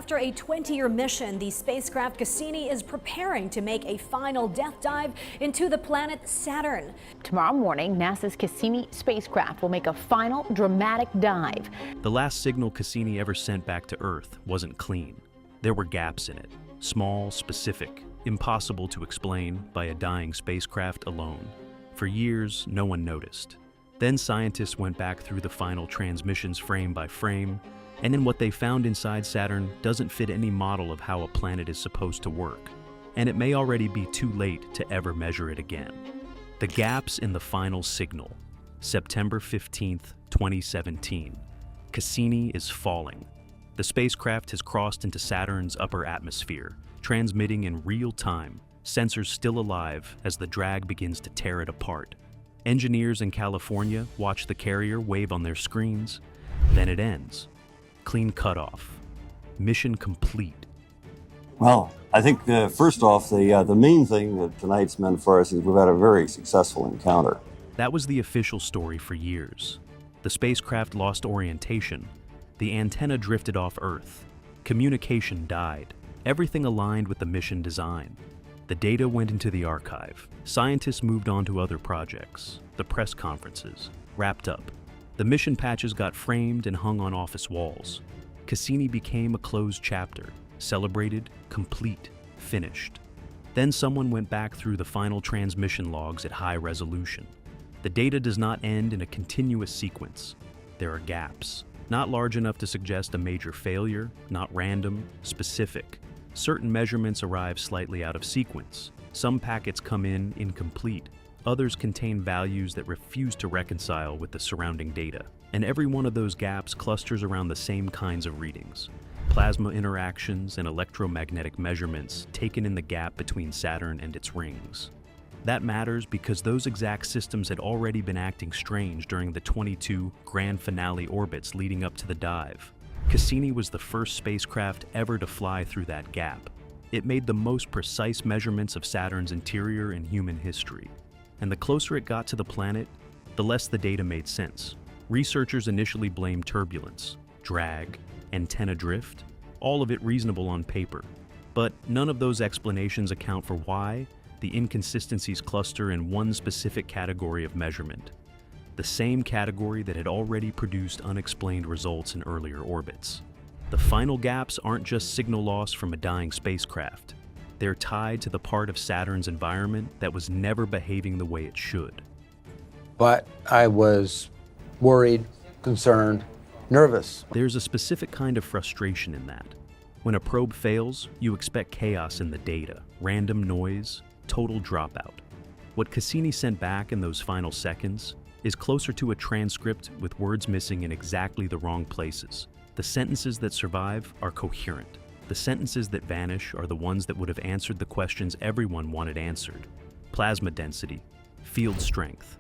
After a 20-year mission, the spacecraft Cassini is preparing to make a final death dive into the planet Saturn. Tomorrow morning, NASA's Cassini spacecraft will make a final dramatic dive. The last signal Cassini ever sent back to Earth wasn't clean. There were gaps in it, small, specific, impossible to explain by a dying spacecraft alone. For years, no one noticed. Then scientists went back through the final transmissions frame by frame, and in what they found inside Saturn doesn't fit any model of how a planet is supposed to work. And it may already be too late to ever measure it again. The gaps in the final signal. September 15th, 2017. Cassini is falling. The spacecraft has crossed into Saturn's upper atmosphere, transmitting in real time, sensors still alive as the drag begins to tear it apart. Engineers in California watch the carrier wave on their screens. Then it ends. Clean cutoff. Mission complete. Well, I think first off, the main thing that tonight's meant for us is we've had a very successful encounter. That was the official story for years. The spacecraft lost orientation. The antenna drifted off Earth. Communication died. Everything aligned with the mission design. The data went into the archive. Scientists moved on to other projects. The press conferences wrapped up. The mission patches got framed and hung on office walls. Cassini became a closed chapter, celebrated, complete, finished. Then someone went back through the final transmission logs at high resolution. The data does not end in a continuous sequence. There are gaps, not large enough to suggest a major failure, not random, specific. Certain measurements arrive slightly out of sequence. Some packets come in incomplete. Others contain values that refuse to reconcile with the surrounding data. And every one of those gaps clusters around the same kinds of readings. Plasma interactions and electromagnetic measurements taken in the gap between Saturn and its rings. That matters because those exact systems had already been acting strange during the 22 grand finale orbits leading up to the dive. Cassini was the first spacecraft ever to fly through that gap. It made the most precise measurements of Saturn's interior in human history. And the closer it got to the planet, the less the data made sense. Researchers initially blamed turbulence, drag, antenna drift, all of it reasonable on paper. But none of those explanations account for why the inconsistencies cluster in one specific category of measurement. The same category that had already produced unexplained results in earlier orbits. The final gaps aren't just signal loss from a dying spacecraft. They're tied to the part of Saturn's environment that was never behaving the way it should. But I was worried, concerned, nervous. There's a specific kind of frustration in that. When a probe fails, you expect chaos in the data, random noise, total dropout. What Cassini sent back in those final seconds is closer to a transcript with words missing in exactly the wrong places. The sentences that survive are coherent. The sentences that vanish are the ones that would have answered the questions everyone wanted answered. Plasma density, field strength,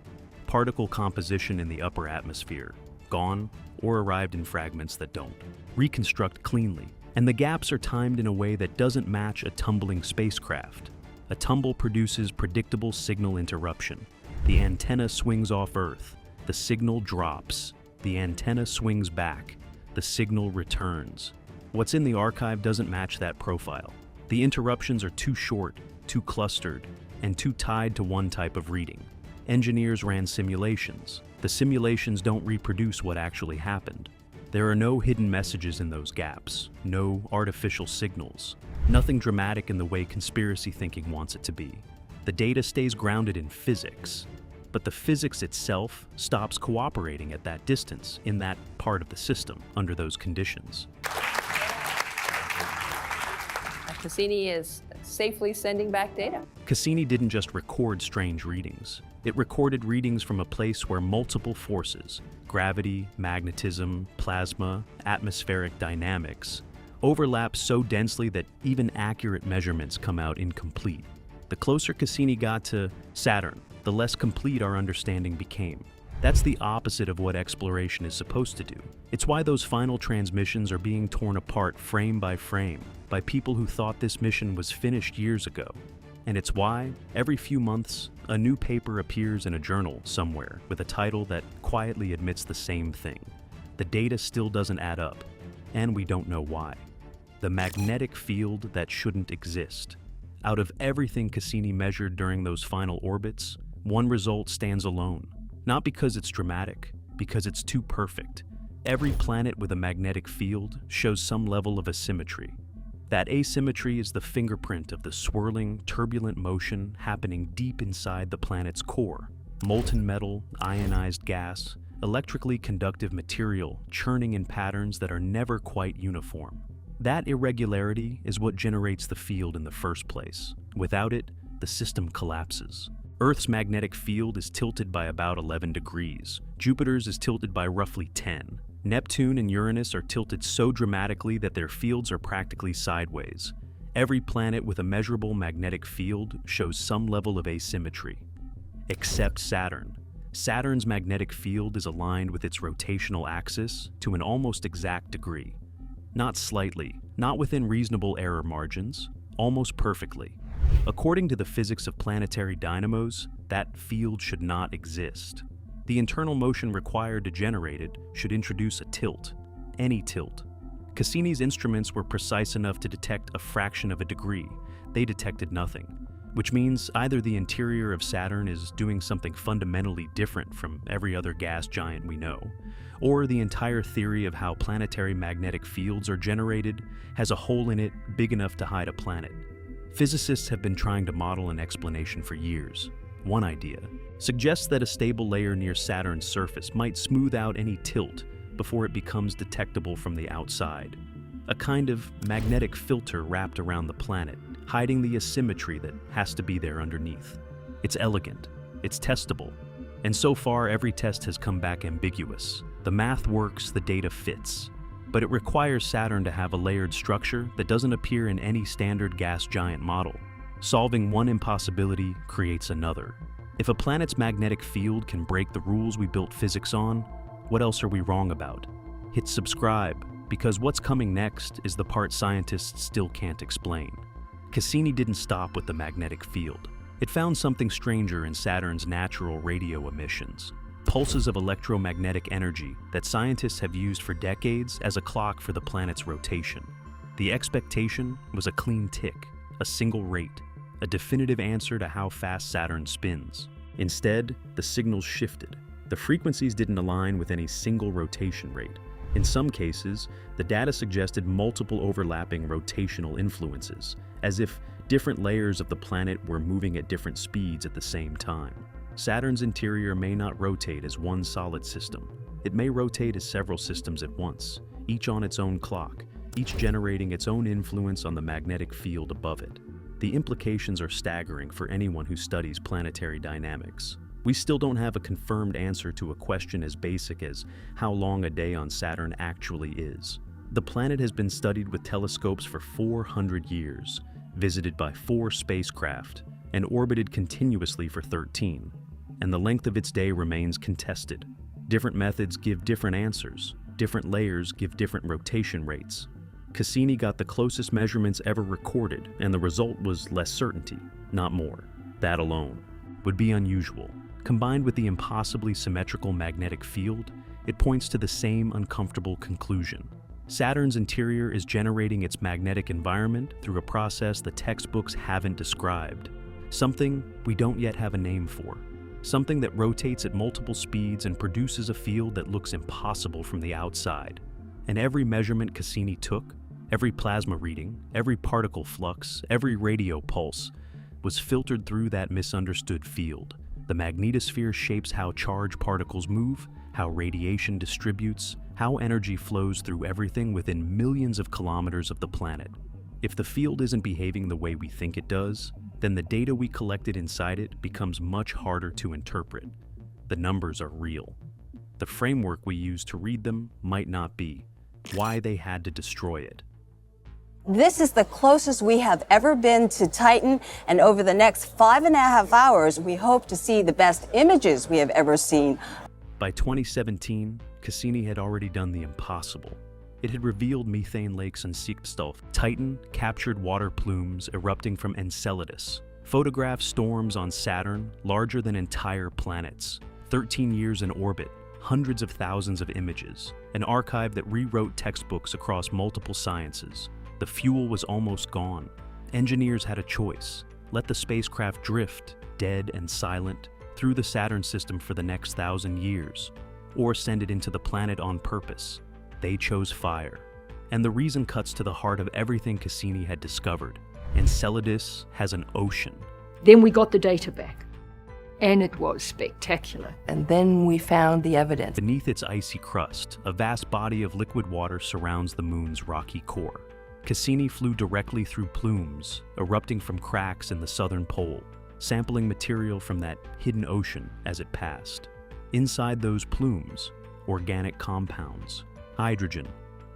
particle composition in the upper atmosphere, gone or arrived in fragments that don't. Reconstruct cleanly. And the gaps are timed in a way that doesn't match a tumbling spacecraft. A tumble produces predictable signal interruption. The antenna swings off Earth. The signal drops. The antenna swings back. The signal returns. What's in the archive doesn't match that profile. The interruptions are too short, too clustered, and too tied to one type of reading. Engineers ran simulations. The simulations don't reproduce what actually happened. There are no hidden messages in those gaps, no artificial signals, nothing dramatic in the way conspiracy thinking wants it to be. The data stays grounded in physics, but the physics itself stops cooperating at that distance in that part of the system under those conditions. Cassini is safely sending back data. Cassini didn't just record strange readings. It recorded readings from a place where multiple forces, gravity, magnetism, plasma, atmospheric dynamics, overlap so densely that even accurate measurements come out incomplete. The closer Cassini got to Saturn, the less complete our understanding became. That's the opposite of what exploration is supposed to do. It's why those final transmissions are being torn apart frame by frame by people who thought this mission was finished years ago. And it's why, every few months, a new paper appears in a journal somewhere with a title that quietly admits the same thing. The data still doesn't add up, and we don't know why. the magnetic field that shouldn't exist. Out of everything Cassini measured during those final orbits, one result stands alone. Not because it's dramatic, because it's too perfect. Every planet with a magnetic field shows some level of asymmetry. That asymmetry is the fingerprint of the swirling, turbulent motion happening deep inside the planet's core. Molten metal, ionized gas, electrically conductive material churning in patterns that are never quite uniform. That irregularity is what generates the field in the first place. Without it, the system collapses. Earth's magnetic field is tilted by about 11 degrees. Jupiter's is tilted by roughly 10. Neptune and Uranus are tilted so dramatically that their fields are practically sideways. Every planet with a measurable magnetic field shows some level of asymmetry. Except Saturn. Saturn's magnetic field is aligned with its rotational axis to an almost exact degree. Not slightly, not within reasonable error margins, almost perfectly. According to the physics of planetary dynamos, that field should not exist. The internal motion required to generate it should introduce a tilt, any tilt. Cassini's instruments were precise enough to detect a fraction of a degree. They detected nothing, which means either the interior of Saturn is doing something fundamentally different from every other gas giant we know, or the entire theory of how planetary magnetic fields are generated has a hole in it big enough to hide a planet. Physicists have been trying to model an explanation for years. One idea suggests that a stable layer near Saturn's surface might smooth out any tilt before it becomes detectable from the outside. A kind of magnetic filter wrapped around the planet, hiding the asymmetry that has to be there underneath. It's elegant, it's testable, and so far every test has come back ambiguous. The math works, the data fits, but it requires Saturn to have a layered structure that doesn't appear in any standard gas giant model. Solving one impossibility creates another. If a planet's magnetic field can break the rules we built physics on, what else are we wrong about? Hit subscribe, because what's coming next is the part scientists still can't explain. Cassini didn't stop with the magnetic field. It found something stranger in Saturn's natural radio emissions. Pulses of electromagnetic energy that scientists have used for decades as a clock for the planet's rotation. The expectation was a clean tick, a single rate, a definitive answer to how fast Saturn spins. Instead, the signals shifted. The frequencies didn't align with any single rotation rate. In some cases, the data suggested multiple overlapping rotational influences, as if different layers of the planet were moving at different speeds at the same time. Saturn's interior may not rotate as one solid system. It may rotate as several systems at once, each on its own clock, each generating its own influence on the magnetic field above it. The implications are staggering for anyone who studies planetary dynamics. We still don't have a confirmed answer to a question as basic as how long a day on Saturn actually is. The planet has been studied with telescopes for 400 years, visited by 4 spacecraft, and orbited continuously for 13. And the length of its day remains contested. Different methods give different answers. Different layers give different rotation rates. Cassini got the closest measurements ever recorded, and the result was less certainty, not more. That alone would be unusual. Combined with the impossibly symmetrical magnetic field, it points to the same uncomfortable conclusion. Saturn's interior is generating its magnetic environment through a process the textbooks haven't described. Something we don't yet have a name for. Something that rotates at multiple speeds and produces a field that looks impossible from the outside. And every measurement Cassini took, every plasma reading, every particle flux, every radio pulse, was filtered through that misunderstood field. The magnetosphere shapes how charged particles move, how radiation distributes, how energy flows through everything within millions of kilometers of the planet. If the field isn't behaving the way we think it does, then the data we collected inside it becomes much harder to interpret. The numbers are real. The framework we use to read them might not be. Why they had to destroy it. This is the closest we have ever been to Titan, and over the next 5.5 hours, we hope to see the best images we have ever seen. By 2017, Cassini had already done the impossible. It had revealed methane lakes in Sikstolf. Titan captured water plumes erupting from Enceladus, photographed storms on Saturn larger than entire planets, 13 years in orbit, hundreds of thousands of images, an archive that rewrote textbooks across multiple sciences. The fuel was almost gone. Engineers had a choice: let the spacecraft drift, dead and silent, through the Saturn system for the next 1,000 years, or send it into the planet on purpose. They chose fire. And the reason cuts to the heart of everything Cassini had discovered. Enceladus has an ocean. Then we got the data back, and it was spectacular. And then we found the evidence. Beneath its icy crust, a vast body of liquid water surrounds the moon's rocky core. Cassini flew directly through plumes, erupting from cracks in the southern pole, sampling material from that hidden ocean as it passed. Inside those plumes, organic compounds, hydrogen,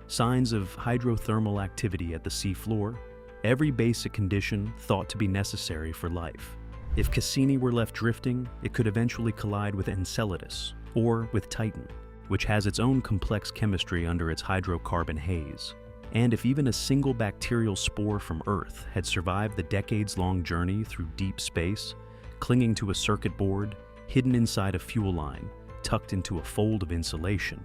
signs of hydrothermal activity at the seafloor, every basic condition thought to be necessary for life. If Cassini were left drifting, it could eventually collide with Enceladus, or with Titan, which has its own complex chemistry under its hydrocarbon haze. And if even a single bacterial spore from Earth had survived the decades-long journey through deep space, clinging to a circuit board, hidden inside a fuel line, tucked into a fold of insulation,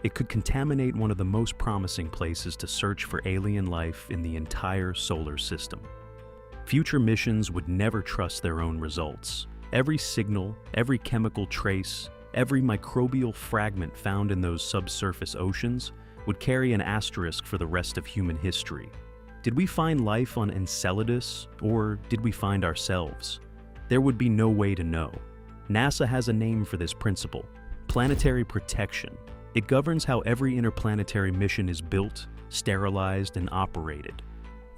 it could contaminate one of the most promising places to search for alien life in the entire solar system. Future missions would never trust their own results. Every signal, every chemical trace, every microbial fragment found in those subsurface oceans would carry an asterisk for the rest of human history. Did we find life on Enceladus, or did we find ourselves? There would be no way to know. NASA has a name for this principle: planetary protection. It governs how every interplanetary mission is built, sterilized, and operated.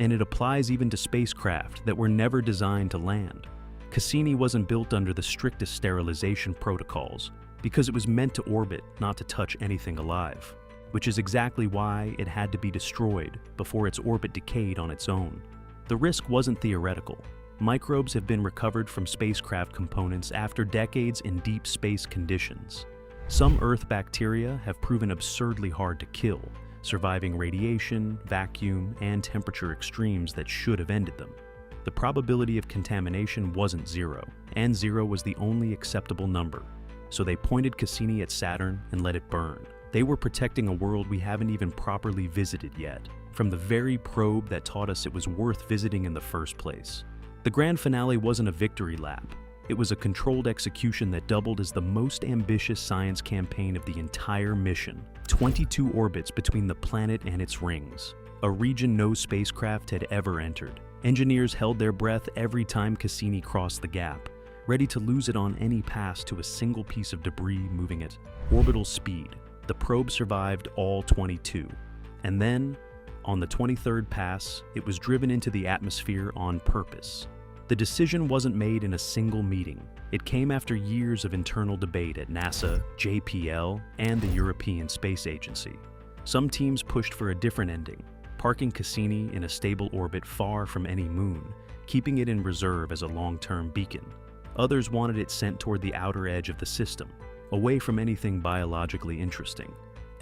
And it applies even to spacecraft that were never designed to land. Cassini wasn't built under the strictest sterilization protocols because it was meant to orbit, not to touch anything alive, which is exactly why it had to be destroyed before its orbit decayed on its own. The risk wasn't theoretical. Microbes have been recovered from spacecraft components after decades in deep space conditions. Some Earth bacteria have proven absurdly hard to kill, surviving radiation, vacuum, and temperature extremes that should have ended them. The probability of contamination wasn't zero, and zero was the only acceptable number. So they pointed Cassini at Saturn and let it burn. They were protecting a world we haven't even properly visited yet, from the very probe that taught us it was worth visiting in the first place. The grand finale wasn't a victory lap. It was a controlled execution that doubled as the most ambitious science campaign of the entire mission. 22 orbits between the planet and its rings, a region no spacecraft had ever entered. Engineers held their breath every time Cassini crossed the gap, ready to lose it on any pass to a single piece of debris moving at orbital speed. The probe survived all 22. And then, on the 23rd pass, it was driven into the atmosphere on purpose. The decision wasn't made in a single meeting. It came after years of internal debate at NASA, JPL, and the European Space Agency. Some teams pushed for a different ending, parking Cassini in a stable orbit far from any moon, keeping it in reserve as a long-term beacon. Others wanted it sent toward the outer edge of the system, away from anything biologically interesting.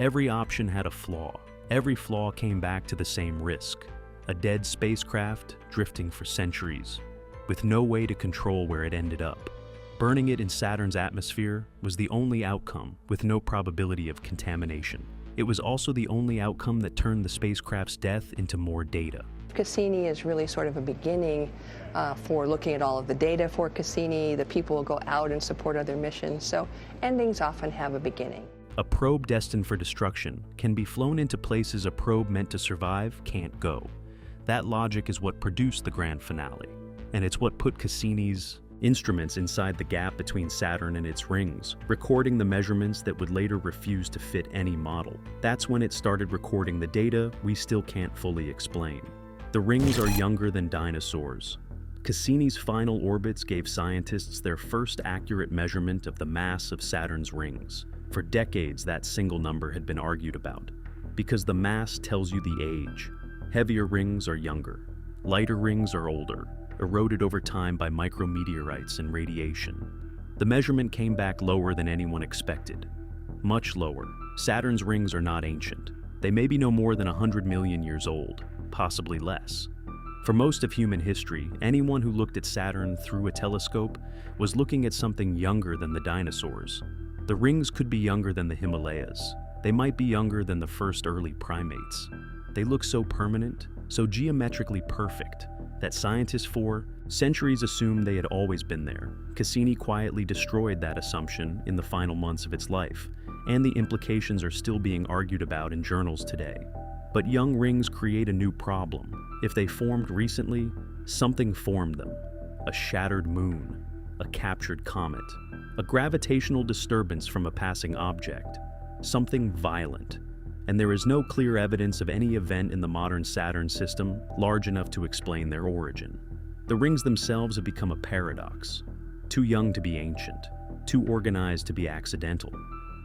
Every option had a flaw. Every flaw came back to the same risk: a dead spacecraft drifting for centuries, with no way to control where it ended up. Burning it in Saturn's atmosphere was the only outcome, with no probability of contamination. It was also the only outcome that turned the spacecraft's death into more data. Cassini is really sort of a beginning for looking at all of the data for Cassini. The people will go out and support other missions, so endings often have a beginning. A probe destined for destruction can be flown into places a probe meant to survive can't go. That logic is what produced the grand finale, and it's what put Cassini's instruments inside the gap between Saturn and its rings, recording the measurements that would later refuse to fit any model. That's when it started recording the data we still can't fully explain. The rings are younger than dinosaurs. Cassini's final orbits gave scientists their first accurate measurement of the mass of Saturn's rings. For decades, that single number had been argued about, because the mass tells you the age. Heavier rings are younger. Lighter rings are older, eroded over time by micrometeorites and radiation. The measurement came back lower than anyone expected. Much lower. Saturn's rings are not ancient. They may be no more than 100 million years old, possibly less. For most of human history, anyone who looked at Saturn through a telescope was looking at something younger than the dinosaurs. The rings could be younger than the Himalayas. They might be younger than the first early primates. They look so permanent, so geometrically perfect that scientists for centuries assumed they had always been there. Cassini quietly destroyed that assumption in the final months of its life, and the implications are still being argued about in journals today. But young rings create a new problem. If they formed recently, something formed them. A shattered moon, a captured comet, a gravitational disturbance from a passing object, something violent. And there is no clear evidence of any event in the modern Saturn system large enough to explain their origin. The rings themselves have become a paradox. Too young to be ancient, too organized to be accidental,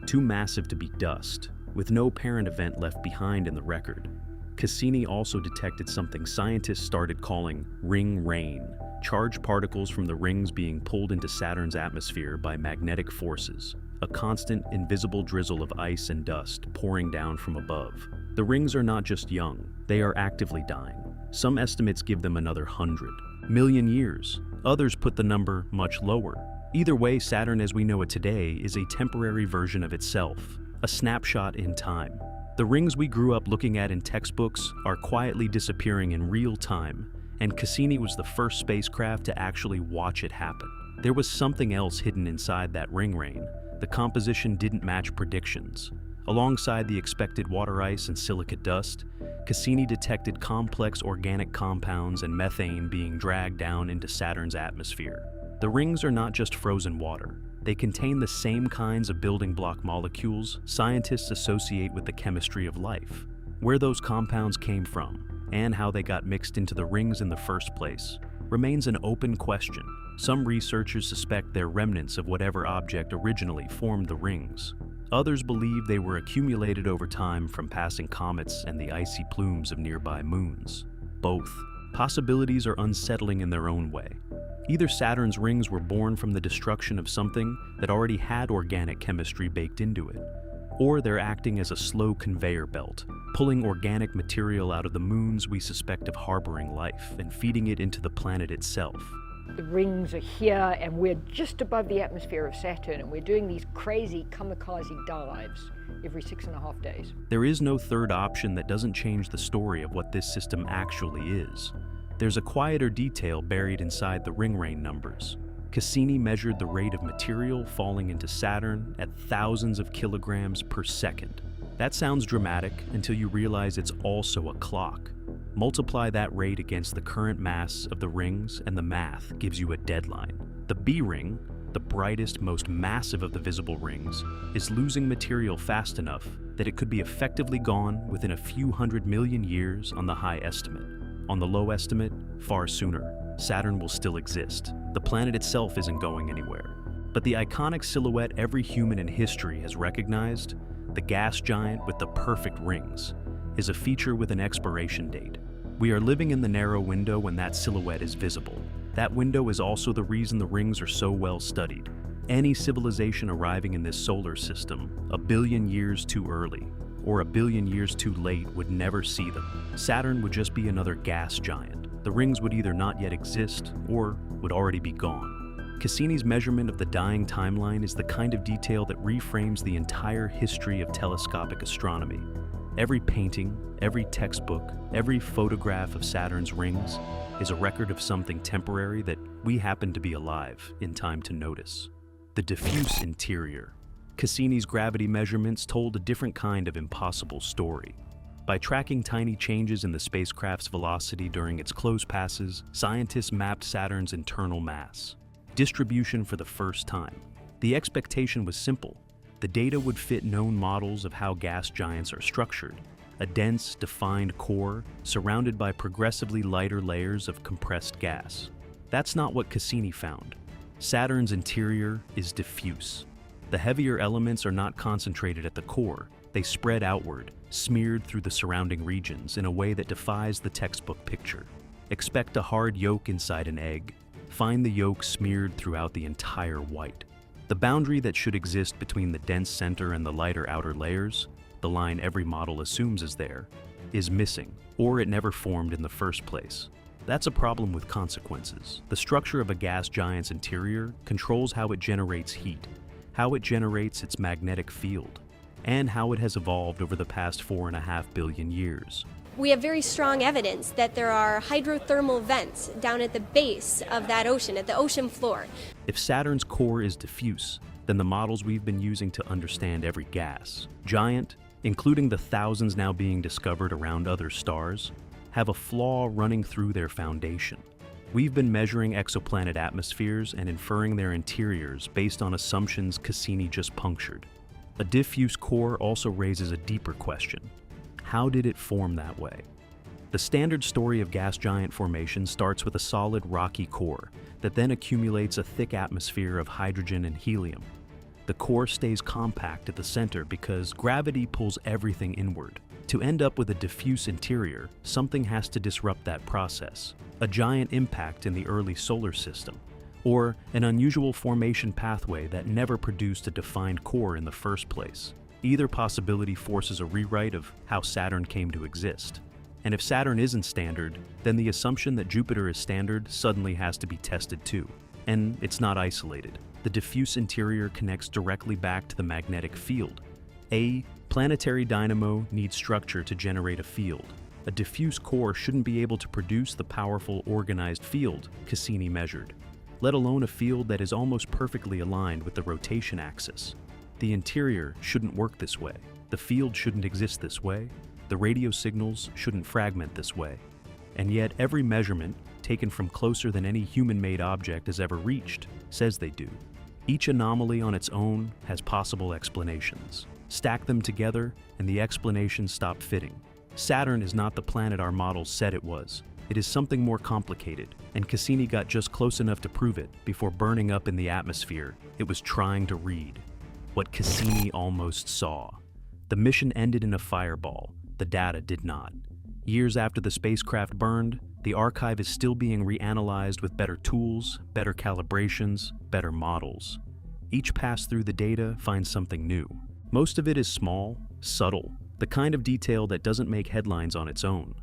too massive to be dust, with no parent event left behind in the record. Cassini also detected something scientists started calling ring rain, charged particles from the rings being pulled into Saturn's atmosphere by magnetic forces, a constant, invisible drizzle of ice and dust pouring down from above. The rings are not just young, they are actively dying. Some estimates give them another 100 million years. Others put the number much lower. Either way, Saturn as we know it today is a temporary version of itself, a snapshot in time. The rings we grew up looking at in textbooks are quietly disappearing in real time, and Cassini was the first spacecraft to actually watch it happen. There was something else hidden inside that ring rain. The composition didn't match predictions. Alongside the expected water ice and silicate dust, Cassini detected complex organic compounds and methane being dragged down into Saturn's atmosphere. The rings are not just frozen water. They contain the same kinds of building block molecules scientists associate with the chemistry of life. Where those compounds came from, and how they got mixed into the rings in the first place, remains an open question. Some researchers suspect they're remnants of whatever object originally formed the rings. Others believe they were accumulated over time from passing comets and the icy plumes of nearby moons. Both possibilities are unsettling in their own way. Either Saturn's rings were born from the destruction of something that already had organic chemistry baked into it, or they're acting as a slow conveyor belt, pulling organic material out of the moons we suspect of harboring life and feeding it into the planet itself. The rings are here and we're just above the atmosphere of Saturn, and we're doing these crazy kamikaze dives every 6.5 days. There is no third option that doesn't change the story of what this system actually is. There's a quieter detail buried inside the ring rain numbers. Cassini measured the rate of material falling into Saturn at thousands of kilograms per second. That sounds dramatic until you realize it's also a clock. Multiply that rate against the current mass of the rings and the math gives you a deadline. The B ring, the brightest, most massive of the visible rings, is losing material fast enough that it could be effectively gone within a few 100 million years on the high estimate. On the low estimate, far sooner. Saturn will still exist. The planet itself isn't going anywhere. But the iconic silhouette every human in history has recognized, the gas giant with the perfect rings, is a feature with an expiration date. We are living in the narrow window when that silhouette is visible. That window is also the reason the rings are so well studied. Any civilization arriving in this solar system 1 billion years too early or 1 billion years too late would never see them. Saturn would just be another gas giant. The rings would either not yet exist or would already be gone. Cassini's measurement of the dying timeline is the kind of detail that reframes the entire history of telescopic astronomy. Every painting, every textbook, every photograph of Saturn's rings is a record of something temporary that we happen to be alive in time to notice. The diffuse interior. Cassini's gravity measurements told a different kind of impossible story. By tracking tiny changes in the spacecraft's velocity during its close passes, scientists mapped Saturn's internal mass distribution for the first time. The expectation was simple. The data would fit known models of how gas giants are structured, a dense, defined core surrounded by progressively lighter layers of compressed gas. That's not what Cassini found. Saturn's interior is diffuse. The heavier elements are not concentrated at the core. They spread outward, smeared through the surrounding regions in a way that defies the textbook picture. Expect a hard yolk inside an egg. Find the yolk smeared throughout the entire white. The boundary that should exist between the dense center and the lighter outer layers, the line every model assumes is there, is missing, or it never formed in the first place. That's a problem with consequences. The structure of a gas giant's interior controls how it generates heat, how it generates its magnetic field, and how it has evolved over the past 4.5 billion years. We have very strong evidence that there are hydrothermal vents down at the base of that ocean, at the ocean floor. If Saturn's core is diffuse, then the models we've been using to understand every gas, giant, including the thousands now being discovered around other stars, have a flaw running through their foundation. We've been measuring exoplanet atmospheres and inferring their interiors based on assumptions Cassini just punctured. A diffuse core also raises a deeper question. How did it form that way? The standard story of gas giant formation starts with a solid rocky core that then accumulates a thick atmosphere of hydrogen and helium. The core stays compact at the center because gravity pulls everything inward. To end up with a diffuse interior, something has to disrupt that process. A giant impact in the early solar system, or an unusual formation pathway that never produced a defined core in the first place. Either possibility forces a rewrite of how Saturn came to exist. And if Saturn isn't standard, then the assumption that Jupiter is standard suddenly has to be tested too. And it's not isolated. The diffuse interior connects directly back to the magnetic field. A planetary dynamo needs structure to generate a field. A diffuse core shouldn't be able to produce the powerful organized field Cassini measured, let alone a field that is almost perfectly aligned with the rotation axis. The interior shouldn't work this way. The field shouldn't exist this way. The radio signals shouldn't fragment this way. And yet every measurement, taken from closer than any human-made object has ever reached, says they do. Each anomaly on its own has possible explanations. Stack them together, and the explanations stop fitting. Saturn is not the planet our models said it was. It is something more complicated, and Cassini got just close enough to prove it before burning up in the atmosphere it was trying to read. What Cassini almost saw. The mission ended in a fireball. The data did not. Years after the spacecraft burned, the archive is still being reanalyzed with better tools, better calibrations, better models. Each pass through the data finds something new. Most of it is small, subtle, the kind of detail that doesn't make headlines on its own.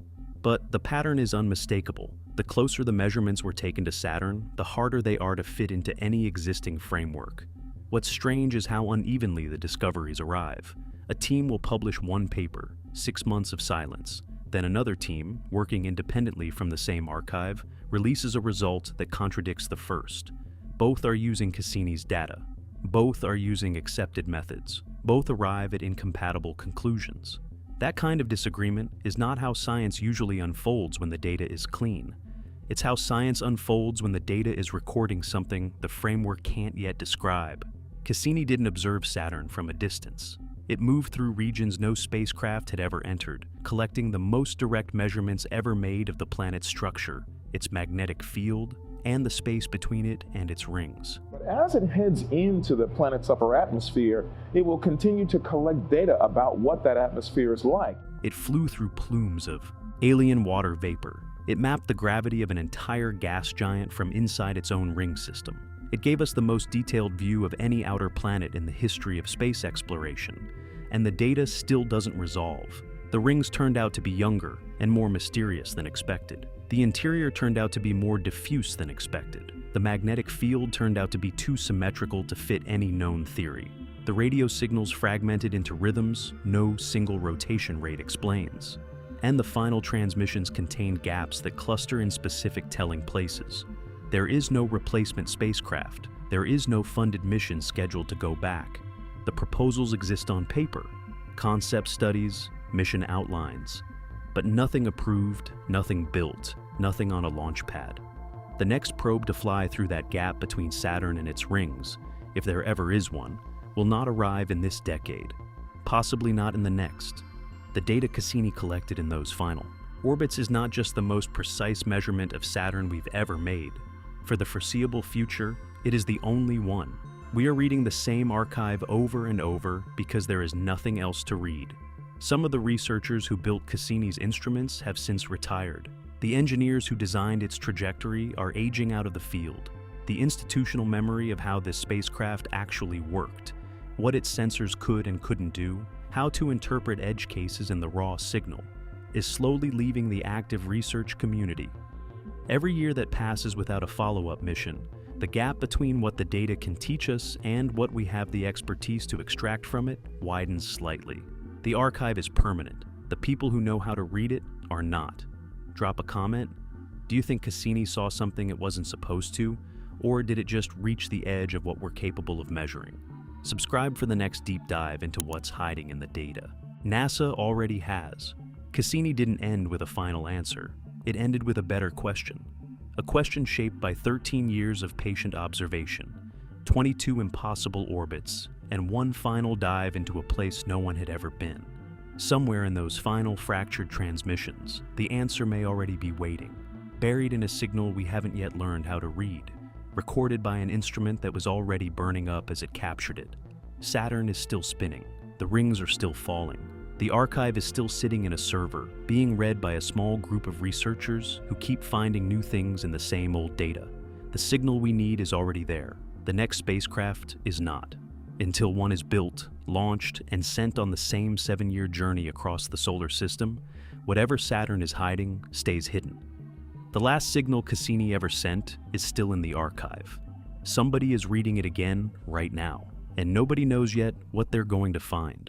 But the pattern is unmistakable. The closer the measurements were taken to Saturn, the harder they are to fit into any existing framework. What's strange is how unevenly the discoveries arrive. A team will publish one paper, 6 months of silence. Then another team, working independently from the same archive, releases a result that contradicts the first. Both are using Cassini's data. Both are using accepted methods. Both arrive at incompatible conclusions. That kind of disagreement is not how science usually unfolds when the data is clean. It's how science unfolds when the data is recording something the framework can't yet describe. Cassini didn't observe Saturn from a distance. It moved through regions no spacecraft had ever entered, collecting the most direct measurements ever made of the planet's structure, its magnetic field, and the space between it and its rings. But as it heads into the planet's upper atmosphere, it will continue to collect data about what that atmosphere is like. It flew through plumes of alien water vapor. It mapped the gravity of an entire gas giant from inside its own ring system. It gave us the most detailed view of any outer planet in the history of space exploration. And the data still doesn't resolve. The rings turned out to be younger and more mysterious than expected. The interior turned out to be more diffuse than expected. The magnetic field turned out to be too symmetrical to fit any known theory. The radio signals fragmented into rhythms no single rotation rate explains. And the final transmissions contain gaps that cluster in specific telling places. There is no replacement spacecraft. There is no funded mission scheduled to go back. The proposals exist on paper, concept studies, mission outlines, but nothing approved, nothing built, nothing on a launch pad. The next probe to fly through that gap between Saturn and its rings, if there ever is one, will not arrive in this decade, possibly not in the next. The data Cassini collected in those final orbits is not just the most precise measurement of Saturn we've ever made. For the foreseeable future, it is the only one. We are reading the same archive over and over because there is nothing else to read. Some of the researchers who built Cassini's instruments have since retired. The engineers who designed its trajectory are aging out of the field. The institutional memory of how this spacecraft actually worked, what its sensors could and couldn't do, how to interpret edge cases in the raw signal, is slowly leaving the active research community. Every year that passes without a follow-up mission, the gap between what the data can teach us and what we have the expertise to extract from it widens slightly. The archive is permanent. The people who know how to read it are not. Drop a comment. Do you think Cassini saw something it wasn't supposed to? Or did it just reach the edge of what we're capable of measuring? Subscribe for the next deep dive into what's hiding in the data. NASA already has. Cassini didn't end with a final answer. It ended with a better question. A question shaped by 13 years of patient observation, 22 impossible orbits, and one final dive into a place no one had ever been. Somewhere in those final fractured transmissions, the answer may already be waiting, buried in a signal we haven't yet learned how to read, recorded by an instrument that was already burning up as it captured it. Saturn is still spinning. The rings are still falling. The archive is still sitting in a server, being read by a small group of researchers who keep finding new things in the same old data. The signal we need is already there. The next spacecraft is not. Until one is built, launched, and sent on the same 7-year journey across the solar system, whatever Saturn is hiding stays hidden. The last signal Cassini ever sent is still in the archive. Somebody is reading it again right now, and nobody knows yet what they're going to find.